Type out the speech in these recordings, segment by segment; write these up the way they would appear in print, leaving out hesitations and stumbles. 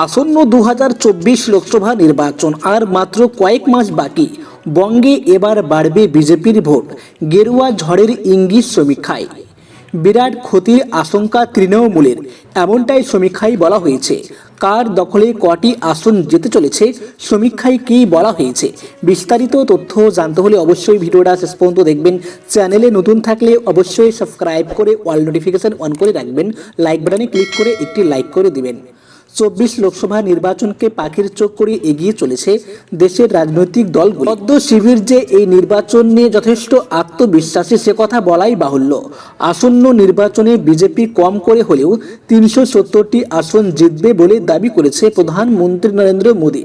আসন্ন 2024 লোকসভা নির্বাচন আর মাত্র কয়েক মাস বাকি। বঙ্গে এবার বাড়বে বিজেপির ভোট, গেরুয়া ঝড়ের ইঙ্গিত সমীক্ষায়। বিরাট ক্ষতির আশঙ্কা তৃণমূলের, এমনটাই সমীক্ষায় বলা হয়েছে। কার দখলে কটি আসন যেতে চলেছে, সমীক্ষায় কী বলা হয়েছে, বিস্তারিত তথ্য জানতে হলে অবশ্যই ভিডিওটা শেষ পর্যন্ত দেখবেন। চ্যানেলে নতুন থাকলে অবশ্যই সাবস্ক্রাইব করে অল নোটিফিকেশন অন করে রাখবেন। লাইক বাটনে ক্লিক করে একটি লাইক করে দিবেন। 24 লোকসভা নির্বাচনকে পাখির চোখ করে এগিয়ে চলেছে দেশের রাজনৈতিক দলগুলো। পদ্ম শিবির যে এই নির্বাচন নিয়ে যথেষ্ট আত্মবিশ্বাসী সে কথা বলাই বাহুল্য। আসন্ন নির্বাচনে বিজেপি কম করে হলেও 370টি আসন জিতবে বলে দাবি করেছে প্রধানমন্ত্রী নরেন্দ্র মোদী।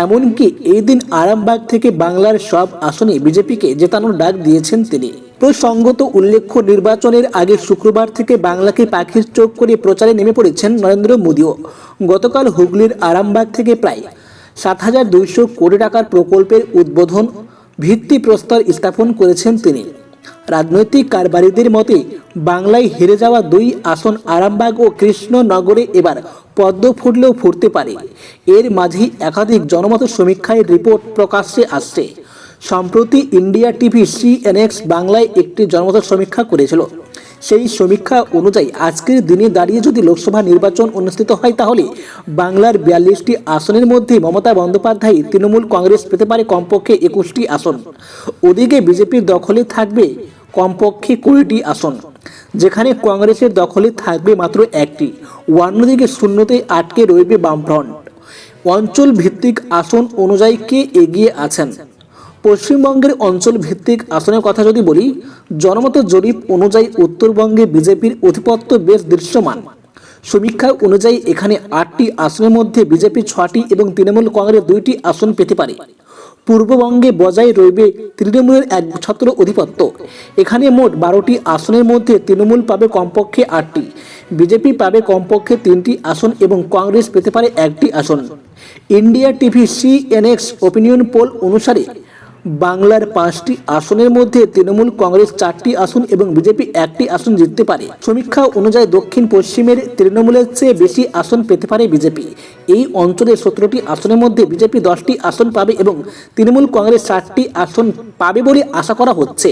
এমনকি এই দিন আরামবাগ থেকে বাংলার সব আসনে বিজেপিকে জেতানোর ডাক দিয়েছেন তিনি। প্রসঙ্গত উল্লেখ্য, নির্বাচনের আগে শুক্রবার থেকে বাংলাকে পাখির চোখ করে প্রচারে নেমে পড়েছেন নরেন্দ্র মোদীও। গতকাল হুগলির আরামবাগ থেকে প্রায় 7,200 কোটি টাকার প্রকল্পের উদ্বোধন ভিত্তিপ্রস্তর স্থাপন করেছেন তিনি। রাজনৈতিক কারবারিদের মতে বাংলায় হেরে যাওয়া 2 আসন আরামবাগ ও কৃষ্ণনগরে এবার পদ্ম ফুটলেও ফুটতে পারে। এর মাঝেই একাধিক জনমত সমীক্ষায় রিপোর্ট প্রকাশ্যে আসছে। সম্প্রতি ইন্ডিয়া টিভি সিএনএক্স বাংলায় একটি জনমত সমীক্ষা করেছিল। সেই সমীক্ষা অনুযায়ী আজকের দিনে দাঁড়িয়ে যদি লোকসভা নির্বাচন অনুষ্ঠিত হয় তাহলে বাংলার 42টি আসনের মধ্যে মমতা বন্দ্যোপাধ্যায় তৃণমূল কংগ্রেস পেতে পারে কমপক্ষে 21টি আসন। ওদিকে বিজেপির দখলে থাকবে কমপক্ষে 20টি আসন, যেখানে কংগ্রেসের দখলে থাকবে মাত্র 1টি। অন্যদিকে শূন্যতে আটকে রইবে বামফ্রন্ট। অঞ্চল ভিত্তিক আসন অনুযায়ী কে এগিয়ে আছেন? পশ্চিমবঙ্গের অঞ্চল ভিত্তিক আসনের কথা যদি বলি, জনমত জরিপ অনুযায়ী উত্তরবঙ্গে বিজেপির আধিপত্য বেশ দৃশ্যমান। সমীক্ষা অনুযায়ী এখানে 8টি আসনের মধ্যে বিজেপি 6টি এবং তৃণমূল কংগ্রেস 2টি আসন পেতে পারে। পূর্ববঙ্গে বজায় রইবে তৃণমূলের একছত্র আধিপত্য। এখানে মোট 12টি আসনের মধ্যে তৃণমূল পাবে কমপক্ষে 8টি, বিজেপি পাবে কমপক্ষে 3টি আসন এবং কংগ্রেস পেতে পারে 1টি আসন। India TV CNX opinion pole অনুসারে বাংলার 5টি আসনের মধ্যে তৃণমূল কংগ্রেস 4টি আসন এবং বিজেপি 1টি আসন জিততে পারে। সমীক্ষা অনুযায়ী দক্ষিণ পশ্চিমের তৃণমূলের চেয়ে বেশি আসন পেতে পারে বিজেপি। এই অঞ্চলের 17টি আসনের মধ্যে বিজেপি 10টি আসন পাবে এবং তৃণমূল কংগ্রেস 4টি আসন পাবে বলে আশা করা হচ্ছে।